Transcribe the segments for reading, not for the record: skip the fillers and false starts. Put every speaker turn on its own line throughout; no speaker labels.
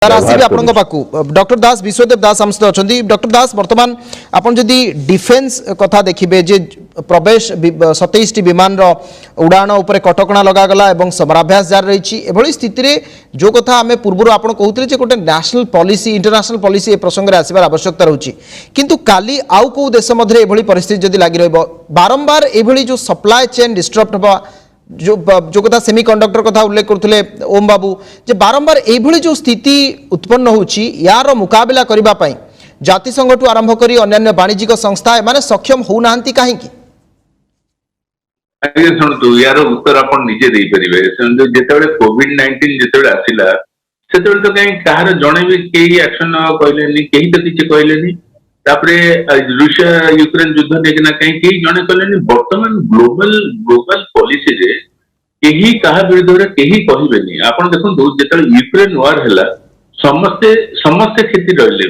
आसबि आपण पाखु डॉक्टर दास विश्वदेव दास आम सहित अच्छा डॉक्टर दास बर्तमान आपन जदि डिफेन्स कथा देखिए जे प्रवेश 27 टी विमान उड़ाण उपर कटकणा लगागला और समराभ्यास जारी रही एभली स्थिति रे जो कथा आम पूर्व आप कहते जे गोटे national policy international policy A प्रसंग में आसबार आवश्यकता रही किंतु काली आउ को देश मध्य एभली परिस्थिति जदि लगी रही बारंबार एभली जो सप्लाई चेन डिस्टर्ब हवा जो कथा सेमीकंडक्टर कथा उल्लेख करते ओम बाबू जे बारंबार एभली जो स्थिति उत्पन्न होची यार मुकाबला करबा पई जातिसंघ ठू आरंभ करी अन्य वाणिज्यिक संस्था माने सक्षम हो नांती काहे की
आगे सुनतु यार उत्तर आपण निजे दे परिबे जेतेबेले कोविड-19 जेतेबेले आसिला सेतेबेले तो कहीं कहार जणे भी केही एक्शन कहलेनी केही तो किछ कहलेनी तापरे रूसिया यूक्रेन युद्ध देखना कहीं केही जणे कहलेनी वर्तमान ग्लोबल पॉलिसी रे केही कहा विरुद्ध रे केही कहबेनी आपण देखंतु जेतेबेले यूक्रेन वार हला समस्त खेती रहले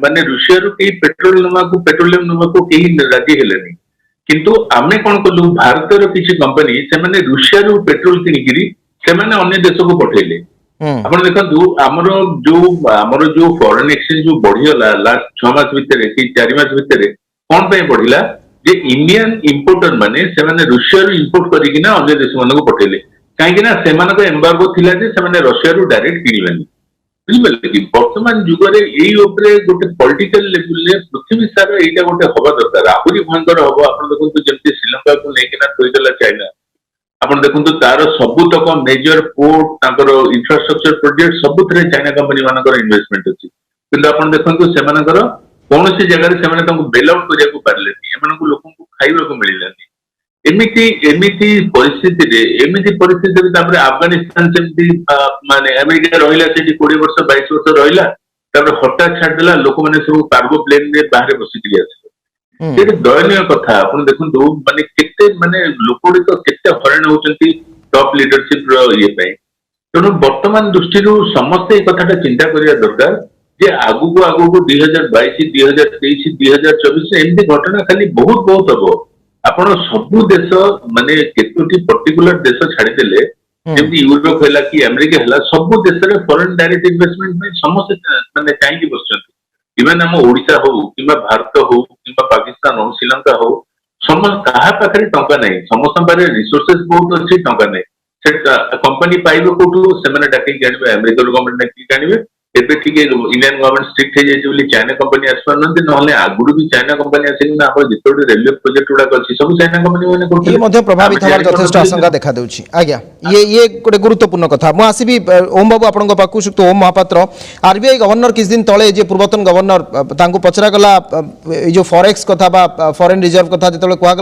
माने रूसिया रो केही पेट्रोलियम नमा को केही राजी हेलेनी किंतु आमे कोन कलु भारत रो किछि कंपनी से माने रूसिया रो पेट्रोल किनिगिरी से माने अन्य देश को पठेले आपण देखंतु हमरो जो फॉरेन एक्सचेंज जो बढ़ियला लास्ट 6 मास भितरे कि 4 मास भितरे कोन पे बढ़िला जे इंडियन इंपोर्टर माने से माने रूसिया रो इंपोर्ट करिकिना अन्य देश मन को पठेले काहे कि ना से माने को एम्बार्गो थिला जे से माने रशिया रो डायरेक्ट किनिबेनी बुझिबले कि वर्तमान जुग रे एई ऊपर गोटे पॉलिटिकल लेवल रे पृथ्वी सारा एटा गोटे हवा दरकार आहुरी भयंकर हवा आपण देखंतु जेमति श्रीलंका को लेकिना थोइदला चाइना आपण देखंतु तार सबुतक मेजर पोर्ट ताकर इंफ्रास्ट्रक्चर प्रोजेक्ट सबुतरे चाइना कंपनी मानकर इन्वेस्टमेंट अछि किंतु आपण देखंतु से मानकर कोनोसी जगह रे से माने तांको बेल आउट करिया को पारलेनी एमानकु लोकन को खाइबा को मिलिलानी एमिति परिस्थिति रे तापर अफगानिस्तान से माने अमेरिका रहिला सेठी 20 वर्ष 22 वर्ष रहिला तापर हठात छाड़ देला लोक माने सब कार्गो प्लेन रे बाहर बसिकरी आसे ये दयनीय कथा आपण देखंतु माने केते माने लोकडी तो केते हरण होचंती टॉप लीडरशिप रो ये पई तनो वर्तमान दृष्टि रो समस्त ए कथाटा चिंता करिया दरकार जे आगु को 2022 2023 2024 एमती घटना खाली बहुत हबो आपण सबु देश माने केतोटी पर्टिकुलर देश छाडी देले जेमति यूरोप हैला कि अमेरिका हैला सबु देश रे फॉरेन डायरेक्ट इन्वेस्टमेंट में समस्त माने काहे की बसचंती इवन हम ओडिसा हो किबा भारत हो किबा पाकिस्तान हो श्रीलंका हो समस्त कहा पाखरे टंका नहीं समस्त पारे रिसोर्सेस बहुत अछि टंका नहीं से कंपनी पाइबो कोठू से माने डाके जानिबे अमेरिका गवर्नमेंट डाके जानिबे एबे ठीक इंडियन गवर्नमेंट स्ट्रिक्ट हे जाय बोली चाइना कंपनी आसपार नंदी नहले आगुडू भी चाइना कंपनी आसे ना आपण जितोडी रेलवे प्रोजेक्ट उडा अछि सब चाइना कंपनी माने करथि
ये मध्य प्रभावित हवार यथेष्ट आशंका देखा देउछि आज्ञा ये गोटे गुरुत्वपूर्ण कथा मु आसीबी ओम बाबू आपन पाखु सुक्त ओम महापात्र आरबीआई गवर्नर किछ दिन तळे जे पूर्वतन गवर्नर तांको पचरा गला जो फॉरेक्स कथा बा फॉरेन रिजर्व कथा जतले कुआ